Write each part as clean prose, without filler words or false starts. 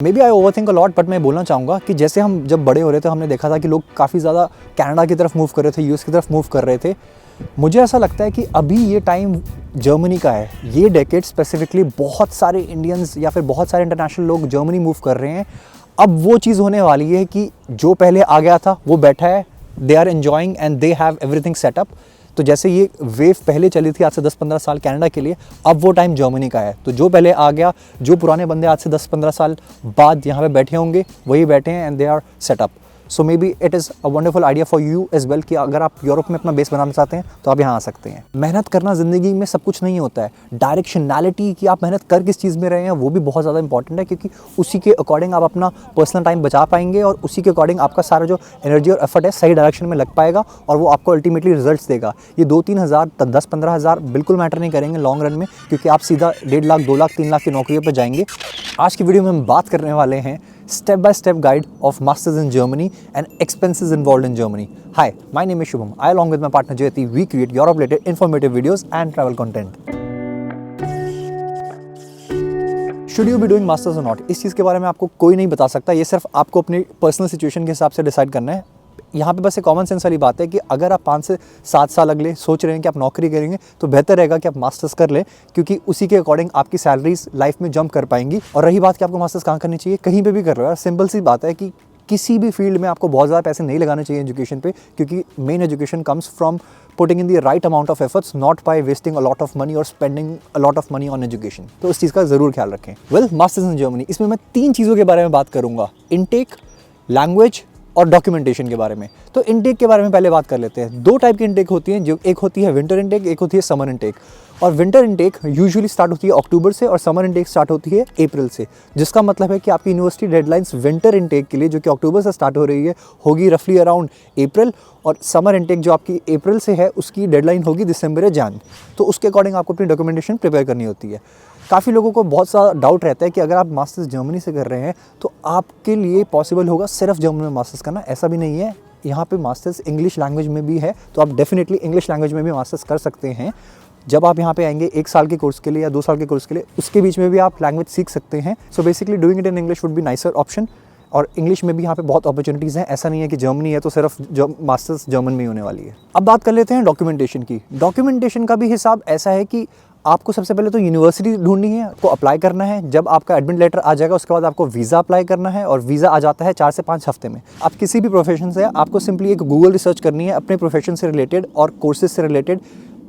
May be I over think a lot, but मैं बोलना चाहूँगा कि जैसे हम जब बड़े हो रहे थे हमने देखा था कि लोग काफ़ी ज़्यादा कनाडा की तरफ मूव कर रहे थे, यूएस की तरफ मूव कर रहे थे। मुझे ऐसा लगता है कि अभी ये टाइम जर्मनी का है। ये डेकेड स्पेसिफिकली बहुत सारे इंडियंस या फिर बहुत सारे इंटरनेशनल लोग जर्मनी मूव कर रहे हैं। अब वो चीज़ होने वाली है कि जो पहले आ गया था वो बैठा है, they are enjoying and they have everything setup. तो जैसे ये वेव पहले चली थी आज से 10-15 साल कनाडा के लिए, अब वो टाइम जर्मनी का है। तो जो पहले आ गया, जो पुराने बंदे आज से 10-15 साल बाद यहाँ पे बैठे होंगे वही बैठे हैं and they are setup. So maybe it is a wonderful idea for you as well कि अगर आप यूरोप में अपना बेस बनाना चाहते हैं तो आप यहाँ आ सकते हैं। मेहनत करना ज़िंदगी में सब कुछ नहीं होता है। डायरेक्शनैलिटी कि आप मेहनत कर किस चीज़ में रहे हैं वो भी बहुत ज़्यादा इंपॉर्टेंट है, क्योंकि उसी के अकॉर्डिंग आप अपना पर्सनल टाइम बचा पाएंगे और उसी के अकॉर्डिंग आपका सारा जो एनर्जी और एफर्ट है सही डायरेक्शन में लग पाएगा और वो आपको अल्टीमेटली रिजल्ट्स देगा। ये 2-3 हज़ार 10-15 हज़ार बिल्कुल मैटर नहीं करेंगे लॉन्ग रन में, क्योंकि आप सीधा 1.5 लाख 2 लाख 3 लाख की नौकरियों पर जाएंगे। आज की वीडियो में हम बात करने वाले हैं step by step guide of masters in Germany and expenses involved in Germany. Hi, my name is Shubham. I along with my partner Jyoti, we create Europe related informative videos and travel content. Should you be doing masters or not? इस चीज़ के बारे में आपको कोई नहीं बता सकता। ये सिर्फ आपको अपनी पर्सनल सिचुएशन के हिसाब से डिसाइड करना है। यहाँ पे बस एक कॉमन सेंस वाली बात है कि अगर आप 5 से 7 साल अगले सोच रहे हैं कि आप नौकरी करेंगे तो बेहतर रहेगा कि आप मास्टर्स कर लें, क्योंकि उसी के अकॉर्डिंग आपकी सैलरीज लाइफ में जंप कर पाएंगी। और रही बात कि आपको मास्टर्स कहाँ करनी चाहिए, कहीं पे भी कर लो यार। सिंपल सी बात है कि किसी भी फील्ड में आपको बहुत ज़्यादा पैसे नहीं लगाने चाहिए एजुकेशन पे, क्योंकि main education comes from putting in the right amount of efforts, not by wasting a lot of money और spending a lot of money on education. तो इस चीज़ का ज़रूर ख्याल रखें। वेल, मास्टर्स इन जर्मनी, इसमें मैं 3 चीज़ों के बारे में बात करूँगा: इनटेक, लैंग्वेज और डॉक्यूमेंटेशन के बारे में। तो इनटेक के बारे में पहले बात कर लेते हैं। 2 टाइप की इनटेक होती हैं, जो एक होती है विंटर इनटेक, एक होती है समर इनटेक। और विंटर इनटेक यूजुअली स्टार्ट होती है अक्टूबर से और समर इनटेक स्टार्ट होती है अप्रैल से, जिसका मतलब है कि आपकी यूनिवर्सिटी डेडलाइंस विंटर इनटेक के लिए, जो कि अक्टूबर से स्टार्ट हो रही है, होगी रफली अराउंड अप्रैल, और समर इनटेक जो आपकी अप्रैल से है उसकी डेडलाइन होगी दिसंबर या जन। तो उसके अकॉर्डिंग आपको अपनी डॉक्यूमेंटेशन प्रिपेयर करनी होती है। काफ़ी लोगों को बहुत सा डाउट रहता है कि अगर आप मास्टर्स जर्मनी से कर रहे हैं तो आपके लिए पॉसिबल होगा सिर्फ जर्मनी में मास्टर्स करना। ऐसा भी नहीं है। यहाँ पे मास्टर्स इंग्लिश लैंग्वेज में भी है, तो आप डेफिनेटली इंग्लिश लैंग्वेज में भी मास्टर्स कर सकते हैं। जब आप यहाँ पे आएंगे 1 साल के कोर्स के लिए या 2 साल के कोर्स के लिए, उसके बीच में भी आप लैंग्वेज सीख सकते हैं। So basically doing it in English would be nicer option. और इंग्लिश में भी यहाँ पे बहुत अपॉर्चुनिटीज़ हैं। ऐसा नहीं है कि जर्मनी है तो सिर्फ मास्टर्स जर्मन में ही होने वाली है। अब बात कर लेते हैं डॉक्यूमेंटेशन की। डॉक्यूमेंटेशन का भी हिसाब ऐसा है कि आपको सबसे पहले तो यूनिवर्सिटी ढूंढनी है, आपको अप्लाई करना है। जब आपका एडमिट लेटर आ जाएगा उसके बाद आपको वीज़ा अप्लाई करना है, और वीज़ा आ जाता है 4 से 5 हफ्ते में। आप किसी भी प्रोफेशन से, आपको सिंपली एक गूगल रिसर्च करनी है अपने प्रोफेशन से रिलेटेड और कोर्सेज से रिलेटेड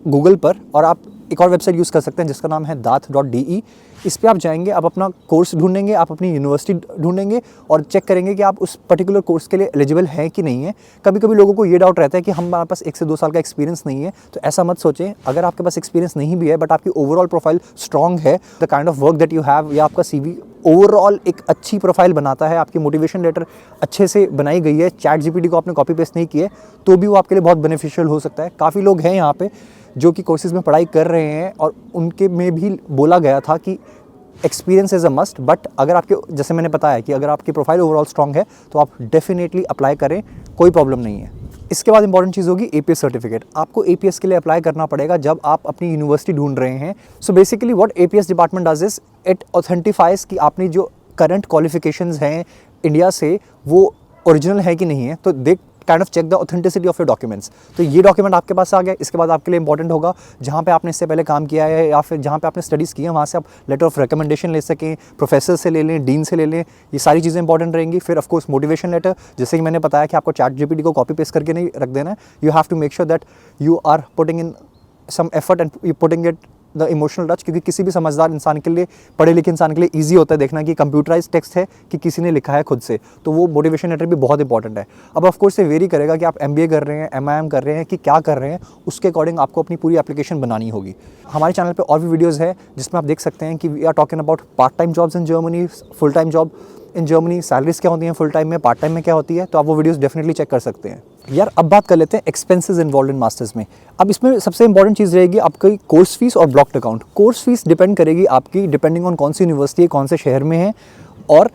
गूगल पर। और आप एक और वेबसाइट यूज़ कर सकते हैं जिसका नाम है dath.de। इस पे आप जाएंगे, आप अपना कोर्स ढूंढेंगे, आप अपनी यूनिवर्सिटी ढूंढेंगे और चेक करेंगे कि आप उस पर्टिकुलर कोर्स के लिए एलिजिबल हैं कि नहीं है। कभी कभी लोगों को ये डाउट रहता है कि हमारे पास 1 से 2 साल का एक्सपीरियंस नहीं है, तो ऐसा मत सोचें। अगर आपके पास एक्सपीरियंस नहीं भी है बट आपकी ओवरऑल प्रोफाइल स्ट्रॉन्ग है, the kind of work that you have, या आपका CV ओवरऑल एक अच्छी प्रोफाइल बनाता है, आपकी मोटिवेशन लेटर अच्छे से बनाई गई है, चैट GPT को आपने कॉपी पेस्ट नहीं किए, तो भी वो आपके लिए बहुत बेनिफिशियल हो सकता है। काफ़ी लोग हैं यहाँ पे जो कि कोर्सेज में पढ़ाई कर रहे हैं और उनके में भी बोला गया था कि experience is a must. But अगर आपके, जैसे मैंने बताया कि अगर आपकी प्रोफाइल ओवरऑल स्ट्रॉन्ग है तो आप डेफिनेटली अप्लाई करें, कोई प्रॉब्लम नहीं है। इसके बाद इंपॉर्टेंट चीज़ होगी APS सर्टिफिकेट। आपको APS के लिए अप्लाई करना पड़ेगा जब आप अपनी यूनिवर्सिटी ढूंढ रहे हैं। So basically what APS department does is it authentifies कि आपने जो करंट क्वालिफिकेशंस हैं इंडिया से वो ओरिजिनल है कि नहीं है। तो they kind of check the authenticity of your documents. तो ये डॉक्यूमेंट आपके पास आ गया। इसके बाद आपके लिए इंपॉर्टेंट होगा जहाँ पे आपने इससे पहले काम किया है या फिर जहाँ पे आपने स्टडीज़ की है, वहाँ से आप लेटर ऑफ रिकमेंडेशन ले सकें, प्रोफेसर से ले लें, डीन से ले लें। ये सारी चीज़ें इंपॉर्टेंट रहेंगी। फिर ऑफकोर्स मोटिवेशन लेटर, जैसे कि मैंने बताया कि आपको चैट GPT को कॉपी पेस्ट करके नहीं रख देना है। You have to make sure that you are putting in some effort and you putting it the emotional touch, क्योंकि किसी भी समझदार इंसान के लिए, पढ़े लिखे इंसान के लिए ईजी होता है देखना कि कंप्यूटराइज टेक्स्ट है कि किसी ने लिखा है खुद से। तो वो मोटिवेशन लेटर भी बहुत इंपॉर्टेंट है। अब ऑफकोर्स ये वेरी करेगा कि आप MBA कर रहे हैं, MIM कर रहे हैं, कि क्या कर रहे हैं, उसके अकॉर्डिंग आपको अपनी पूरी एप्लीकेशन बनानी होगी। हमारे चैनल पे और भी वीडियोज़ है जिसमें आप देख सकते हैं कि we are talking about part time jobs in Germany, full time job in Germany, salaries क्या होती हैं फुल टाइम में, पार्ट टाइम में क्या होती है। तो आप वो वीडियोज़ डेफिनेटली चेक कर सकते हैं। यार अब बात कर लेते हैं एक्सपेंसेस इन्वॉल्व इन मास्टर्स में। अब इसमें सबसे इंपॉर्टेंट चीज़ रहेगी आपकी कोर्स फीस और blocked account. Course fees depend करेगी आपकी डिपेंडिंग ऑन कौन सी यूनिवर्सिटी है, कौन से शहर में है, और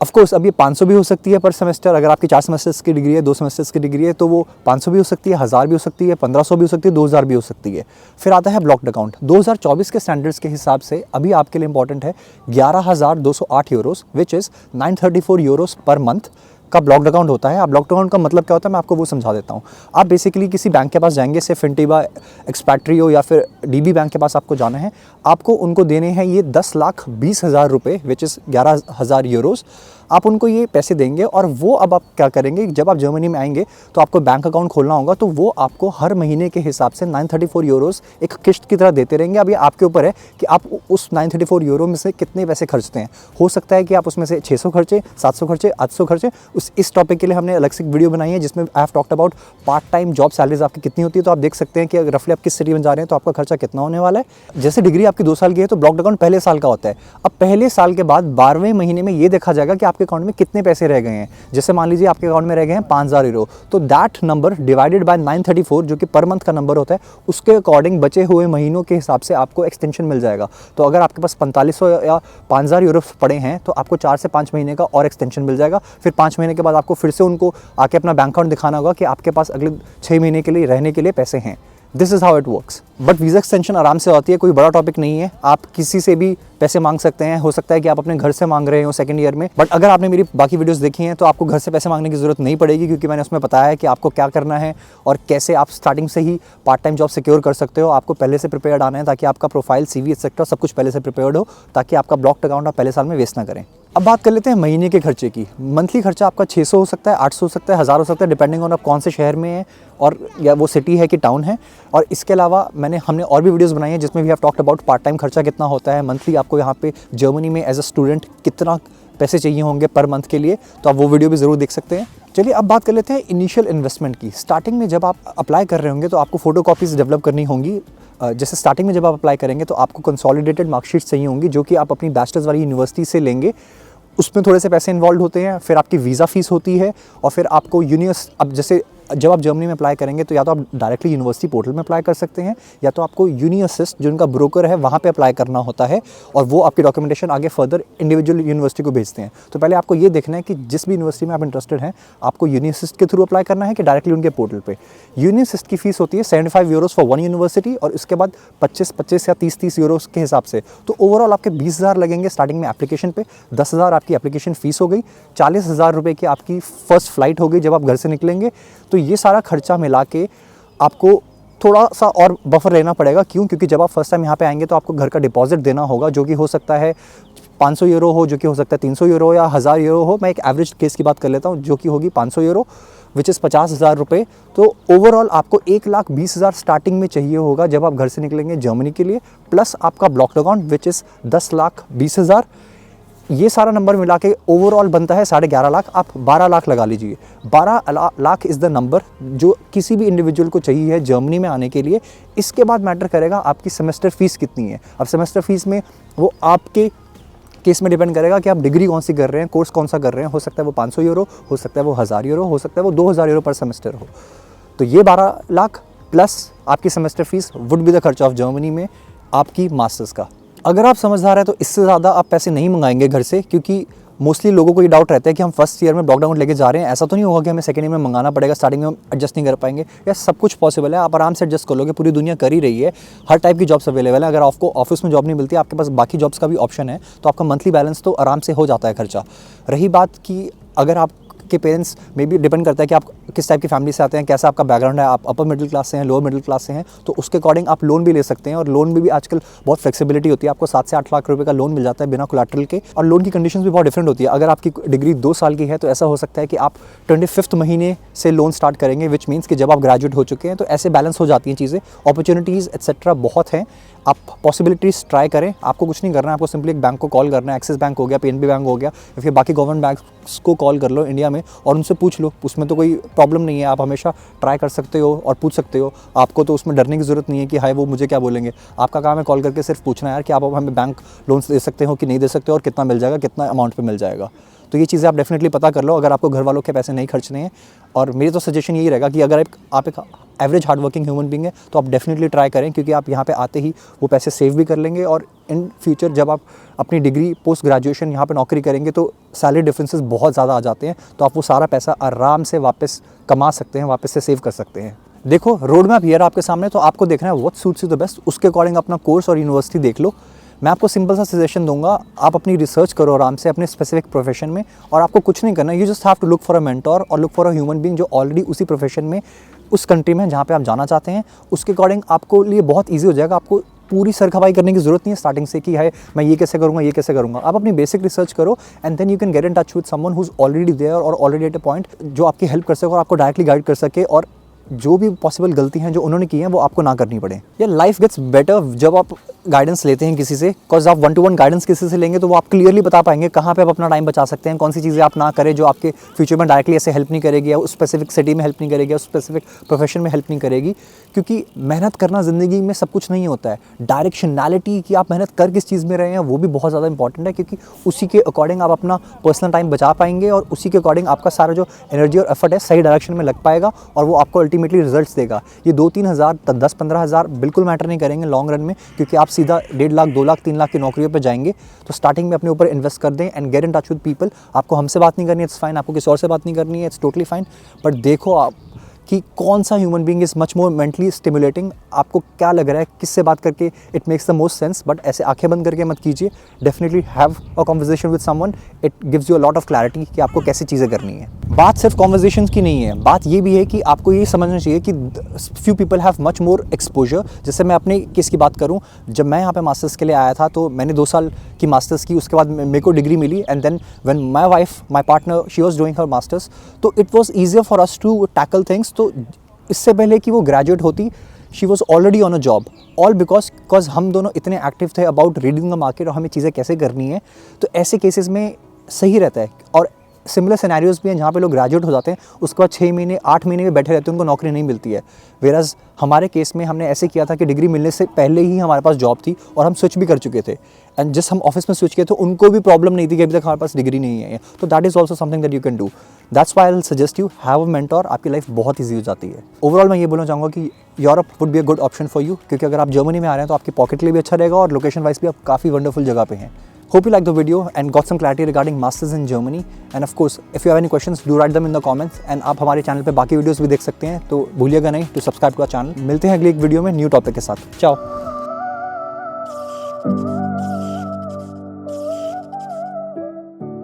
ऑफ कोर्स अब ये 500 भी हो सकती है पर सेमेस्टर, अगर आपकी 4 सेमेस्टर्स की डिग्री है, 2 सेमेस्टर्स की डिग्री है, तो वो 500 भी हो सकती है, 1000 भी हो सकती है, 1500 भी हो सकती है, 2000 भी हो सकती है। फिर आता है ब्लॉक्ड अकाउंट। 2024 के स्टैंडर्ड्स के हिसाब से अभी आपके लिए इंपॉर्टेंट है 11,208 Euros which is 934 Euros per month का ब्लॉक्ड अकाउंट होता है। अब ब्लॉक्ड अकाउंट का मतलब क्या होता है मैं आपको वो समझा देता हूँ। आप बेसिकली किसी बैंक के पास जाएंगे, से फिनटेबा, एक्सपैट्रियो या फिर डीबी बैंक के पास आपको जाना है, आपको उनको देने हैं ये 10,20,000 रुपये विच इज़ 11,000 यूरोस। आप उनको ये पैसे देंगे और वो अब आप क्या करेंगे, जब आप जर्मनी में आएंगे तो आपको बैंक अकाउंट खोलना होगा, तो वो आपको हर महीने के हिसाब से 934 यूरोस एक किश्त की तरह देते रहेंगे। अब ये आपके ऊपर है कि आप उस 934 यूरो में से कितने पैसे खर्चते हैं। हो सकता है कि आप उसमें से 600 खर्चे, 700 खर्चे, 800 खर्चे। इस टॉपिक के लिए हमने अलग से एक वीडियो बनाई है जिसमें I have talked about part time job salaries आपकी कितनी होती है, तो आप देख सकते हैं कि रफली आप किस सिटी में जा रहे हैं तो आपका खर्चा कितना होने वाला है। जैसे डिग्री आपकी 2 साल की है तो ब्लॉक्ड अकाउंट पहले साल का होता है। अब पहले साल के बाद 12वें महीने में ये देखा जाएगा कि आपके अकाउंट में कितने पैसे रह गए हैं। जैसे मान लीजिए आपके अकाउंट में रह गए हैं 5,000 यूरो, तो दैट नंबर डिवाइडेड बाय 934 जो कि पर मंथ का नंबर होता है, उसके अकॉर्डिंग बचे हुए महीनों के हिसाब से आपको एक्सटेंशन मिल जाएगा। तो अगर आपके पास 4500 या 5,000 यूरो पड़े हैं तो आपको 4 से 5 महीने का और एक्सटेंशन मिल जाएगा। फिर 5 महीने के बाद आपको फिर से उनको आके अपना बैंक अकाउंट दिखाना होगा कि आपके पास अगले 6 महीने के लिए रहने के लिए पैसे हैं। This is how it works. But visa extension आराम से होती है, कोई बड़ा टॉपिक नहीं है। आप किसी से भी पैसे मांग सकते हैं। हो सकता है कि आप अपने घर से मांग रहे हो सेकंड ईयर में, बट अगर आपने मेरी बाकी वीडियोस देखी हैं तो आपको घर से पैसे मांगने की ज़रूरत नहीं पड़ेगी, क्योंकि मैंने उसमें बताया है कि आपको क्या करना है और कैसे आप स्टार्टिंग से ही पार्ट टाइम जॉब सिक्योर कर सकते हो। आपको पहले से प्रिपेयर्ड आना है ताकि आपका प्रोफाइल, CV एक्सेट्रा सब कुछ पहले से प्रिपेयर्ड हो, ताकि आपका ब्लॉक्ड अकाउंट आप पहले साल में वेस्ट ना करें। अब बात कर लेते हैं महीने के खर्चे की। मंथली खर्चा आपका 600 हो सकता है, 800 हो सकता है, 1000 हो सकता है, डिपेंडिंग ऑन आप कौन से शहर में हैं और या वो सिटी है कि टाउन है। और इसके अलावा हमने और भी वीडियोस बनाई हैं जिसमें we have talked about part time खर्चा कितना होता है, मंथली आपको यहाँ पे जर्मनी में एज अ स्टूडेंट कितना पैसे चाहिए होंगे पर मंथ के लिए, तो आप वो वीडियो भी ज़रूर देख सकते हैं। चलिए अब बात कर लेते हैं इनिशियल इन्वेस्टमेंट की। स्टार्टिंग में जब आप अप्लाई कर रहे होंगे तो आपको फ़ोटो कॉपीज़ डेवलप करनी होंगी। जैसे स्टार्टिंग में जब आप अप्लाई करेंगे तो आपको कंसोलिडेटेड मार्कशीट चाहिए होंगी जो कि आप अपनी बैचलर्स वाली यूनिवर्सिटी से लेंगे। उसमें थोड़े से पैसे इन्वॉल्व होते हैं। फिर आपकी वीज़ा फ़ीस होती है और फिर आपको अब जैसे जब आप जर्मनी में अप्लाई करेंगे तो या तो आप डायरेक्टली यूनिवर्सिटी पोर्टल में अप्लाई कर सकते हैं या तो आपको यूनिअसिस्ट जो उनका ब्रोकर है वहाँ पे अप्लाई करना होता है और वो आपकी डॉक्यूमेंटेशन आगे फर्दर इंडिविजुअल यूनिवर्सिटी को भेजते हैं। तो पहले आपको ये देखना है कि जिस भी यूनिवर्सिटी में आप इंटरेस्टेड हैं आपको यूनिअसिस्ट के थ्रू अप्लाई करना है कि डायरेक्टली उनके पोर्टल पर। यूनिअसिस्ट की फ़ीस होती है 75 यूरोस फॉर 1 यूनिवर्सिटी और उसके बाद 25 या 30 यूरोस के हिसाब से। तो ओवरऑल आपके 20,000 लगेंगे स्टार्टिंग में एप्लीकेशन पे। 10,000 आपकी एप्लीकेशन फ़ीस हो गई, 40,000 रुपये की आपकी फ़र्स्ट फ्लाइट हो गई जब आप घर से निकलेंगे। तो ये सारा खर्चा मिला के आपको थोड़ा सा और बफर लेना पड़ेगा। क्यों? क्योंकि जब आप फर्स्ट टाइम यहाँ पे आएंगे तो आपको घर का डिपॉजिट देना होगा जो कि हो सकता है 500 यूरो हो, जो कि हो सकता है 300 यूरो या 1000 यूरो हो। मैं एक एवरेज केस की बात कर लेता हूँ जो कि होगी 500 यूरो विच इज़ 50,000 रुपये। तो ओवरऑल आपको 1,20,000 स्टार्टिंग में चाहिए होगा जब आप घर से निकलेंगे जर्मनी के लिए, प्लस आपका ब्लॉक्ड अकाउंट विच इज़ 10,20,000। ये सारा नंबर मिला के ओवरऑल बनता है 11.5 लाख। आप 12 लाख लगा लीजिए। 12 लाख इज़ द नंबर जो किसी भी इंडिविजुअल को चाहिए है जर्मनी में आने के लिए। इसके बाद मैटर करेगा आपकी सेमेस्टर फ़ीस कितनी है। अब सेमेस्टर फ़ीस में वो आपके केस में डिपेंड करेगा कि आप डिग्री कौन सी कर रहे हैं, कोर्स कौन सा कर रहे हैं। हो सकता है वो 500 यूरो, हो सकता है वो 1000 यूरो, हो सकता है वो 2000 यूरो पर सेमेस्टर हो। तो ये 12 लाख प्लस आपकी semester fees would be the खर्चा ऑफ जर्मनी में आपकी मास्टर्स का। अगर आप समझदार हैं तो इससे ज़्यादा आप पैसे नहीं मंगाएंगे घर से, क्योंकि मोस्टली लोगों को ये डाउट रहता है कि हम फर्स्ट ईयर में ब्लॉक अकाउंट लेके जा रहे हैं। ऐसा तो नहीं होगा कि हमें सेकंड ईयर में मंगाना पड़ेगा, स्टार्टिंग में हम एडजस्ट नहीं कर पाएंगे। या सब कुछ पॉसिबल है, आप आराम से एडजस्ट कर लोगे। पूरी दुनिया कर ही रही है, हर टाइप की जॉब्स अवेलेबल है। अगर आपको ऑफिस में जॉब नहीं मिलती, आपके पास बाकी जॉब्स का भी ऑप्शन है, तो आपका मंथली बैलेंस तो आराम से हो जाता है खर्चा। रही बात कि अगर आप के पेरेंट्स में भी डिपेंड करता है कि आप किस टाइप की फैमिली से आते हैं, कैसा आपका बैकग्राउंड है, आप अपर मिडिल क्लास से हैं, लोअर मिडिल क्लास से हैं, तो उसके अकॉर्डिंग आप लोन भी ले सकते हैं। और लोन में भी आजकल बहुत फ्लेक्सिबिलिटी होती है, आपको 7 से 8 लाख रुपए का लोन मिल जाता है बिना कोलैटरल के। और लोन की कंडीशंस भी बहुत डिफरेंट होती है। अगर आपकी डिग्री 2 साल की है तो ऐसा हो सकता है कि आप 25th महीने से लोन स्टार्ट करेंगे, विच मीन्स कि जब आप ग्रेजुएट हो चुके हैं। तो ऐसे बैलेंस हो जाती हैं चीज़ें। अपॉर्चुनिटीज़ एक्सेट्रा बहुत हैं, आप पॉसिबिलिटीज़ ट्राई करें। आपको कुछ नहीं करना है, आपको सिंपली एक बैंक को कॉल करना है। एक्सिस बैंक हो गया, PNB बैंक हो गया, या फिर बाकी गवर्नमेंट बैंक्स को कॉल कर लो इंडिया में और उनसे पूछ लो। उसमें तो कोई प्रॉब्लम नहीं है, आप हमेशा ट्राई कर सकते हो और पूछ सकते हो। आपको तो उसमें डरने की ज़रूरत नहीं है कि हाय वो मुझे क्या बोलेंगे। आपका काम है कॉल करके सिर्फ पूछना है यार कि आप हमें बैंक लोन दे सकते हो कि नहीं दे सकते हो और कितना मिल जाएगा, कितना अमाउंट पे मिल जाएगा। तो ये चीज़ें आप डेफिनेटली पता कर लो अगर आपको घर वालों के पैसे नहीं खर्चने हैं। और मेरी तो सजेशन यही रहेगा कि अगर आप एक average hard working human being है तो आप डेफिनेटली ट्राई करें, क्योंकि आप यहाँ पे आते ही वो पैसे सेव भी कर लेंगे और इन फ्यूचर जब आप अपनी डिग्री पोस्ट ग्रेजुएशन यहाँ पे नौकरी करेंगे तो सैलरी डिफरेंसेस बहुत ज़्यादा आ जाते हैं, तो आप वो सारा पैसा आराम से वापस कमा सकते हैं, वापस से सेव कर सकते हैं। देखो रोड मैप हियर आपके सामने, तो आपको देखना है what suits you the best, उसके अकॉर्डिंग अपना कोर्स और यूनिवर्सिटी देख लो। मैं आपको सिंपल सा सजेशन दूंगा, आप अपनी रिसर्च करो आराम से अपने स्पेसिफिक प्रोफेशन में, और आपको कुछ नहीं करना, you just have to look for a mentor और look for a human being जो ऑलरेडी उसी प्रोफेशन में उस कंट्री में जहाँ पे आप जाना चाहते हैं, उसके अकॉर्डिंग आपको लिए बहुत ईजी हो जाएगा। आपको पूरी सर खपाई करने की जरूरत नहीं है स्टार्टिंग से कि है मैं ये कैसे करूँगा ये कैसे करूँगा। आप अपनी बेसिक रिसर्च करो and then you can get in touch with someone who is already there और ऑलरेडी एट अ पॉइंट जो आपकी हेल्प कर सके और आपको डायरेक्टली गाइड कर सके, और जो भी पॉसिबल गलती हैं जो उन्होंने की हैं वो आपको ना करनी पड़े। या लाइफ गेट्स बेटर जब आप गाइडेंस लेते हैं किसी से, बिकॉज आप 1-to-1 गाइडेंस किसी से लेंगे तो वो आप क्लियरली बता पाएंगे कहाँ पे आप अपना टाइम बचा सकते हैं, कौन सी चीज़ें आप ना करें जो आपके फ्यूचर में डायरेक्टली ऐसे हेल्प नहीं करेगी, या उस स्पेसिफिक सिटी में हेल्प नहीं करेगी, या उस स्पेसिफिक प्रोफेशन में हेल्प नहीं करेगी। क्योंकि मेहनत करना ज़िंदगी में सब कुछ नहीं होता है, डायरेक्शनैलिटी कि आप मेहनत कर किस चीज़ में रहे हैं वो भी बहुत ज़्यादा इंपॉर्टेंट है, क्योंकि उसी के अकॉर्डिंग आप अपना पर्सनल टाइम बचा पाएंगे और उसी के अकॉर्डिंग आपका सारा जो एनर्जी और एफर्ट है सही डायरेक्शन में लग पाएगा और वो आपको अल्टीमेटली रिजल्ट्स देगा। ये 2-3 हज़ार 10-15 हज़ार बिल्कुल मैटर नहीं करेंगे लॉन्ग रन में, क्योंकि आप सीधा 1.5 लाख 2 लाख 3 लाख की नौकरियों पे जाएंगे। तो स्टार्टिंग में अपने ऊपर इन्वेस्ट कर दें and gate in touch with people. आपको हमसे बात नहीं करनी है, इट्स फाइन, आपको किसी और से बात नहीं करनी है, इट्स टोटली फाइन, बट देखो आप कि कौन सा human being is much more mentally stimulating, आपको क्या लग रहा है, किससे बात करके it makes the most sense. But ऐसे आंखें बंद करके मत कीजिए, definitely have a conversation with someone, it gives you a lot of clarity कि आपको कैसी चीज़ें करनी है। बात सिर्फ कॉन्वर्सेशन की नहीं है, बात ये भी है कि आपको ये समझना चाहिए कि few people have much more exposure. जैसे मैं अपने केस की बात करूँ, जब मैं यहाँ पे मास्टर्स के लिए आया था तो मैंने 2 साल की मास्टर्स की, उसके बाद मेरे को डिग्री मिली and then when my wife my partner she was doing her masters, तो it was easier for us to tackle things. तो इससे पहले कि वो ग्रेजुएट होती she was already on a job, all because हम दोनों इतने एक्टिव थे अबाउट रीडिंग द मार्केट और हमें चीज़ें कैसे करनी है। तो ऐसे केसेस में सही रहता है। और सिमिलर सिनेरियोज भी हैं जहाँ पे लोग ग्रेजुएट हो जाते हैं, उसके बाद 6 महीने 8 महीने में बैठे रहते हैं, उनको नौकरी नहीं मिलती है। वेराज हमारे केस में हमने ऐसे किया था कि डिग्री मिलने से पहले ही हमारे पास जॉब थी और हम स्विच भी कर चुके थे, एंड जिस हम ऑफिस में स्विच किए थे उनको भी प्रॉब्लम नहीं थी कि अभी तक हमारे पास डिग्री नहीं है। तो that is also something that you can do. That's why I will suggest you have a mentor, आपकी लाइफ बहुत ईजी हो जाती है। ओवरऑल मैं ये बोलना चाहूँगा कि Europe would be a good option for you, क्योंकि अगर आप जर्मनी में आ रहे हैं तो आपकी पॉकेट के लिए भी अच्छा रहेगा और लोकेशन वाइज भी आप काफ़ी वंडरफुल जगह पे हैं। Hope you liked the video and got some clarity regarding masters in Germany. And of course, if you have any questions, do write them in the comments. And आप हमारे channel पे बाकी वीडियोस भी देख सकते हैं, तो भूलिएगा नहीं to subscribe to our channel. मिलते हैं अगली एक वीडियो में न्यू टॉपिक के साथ। चाओ।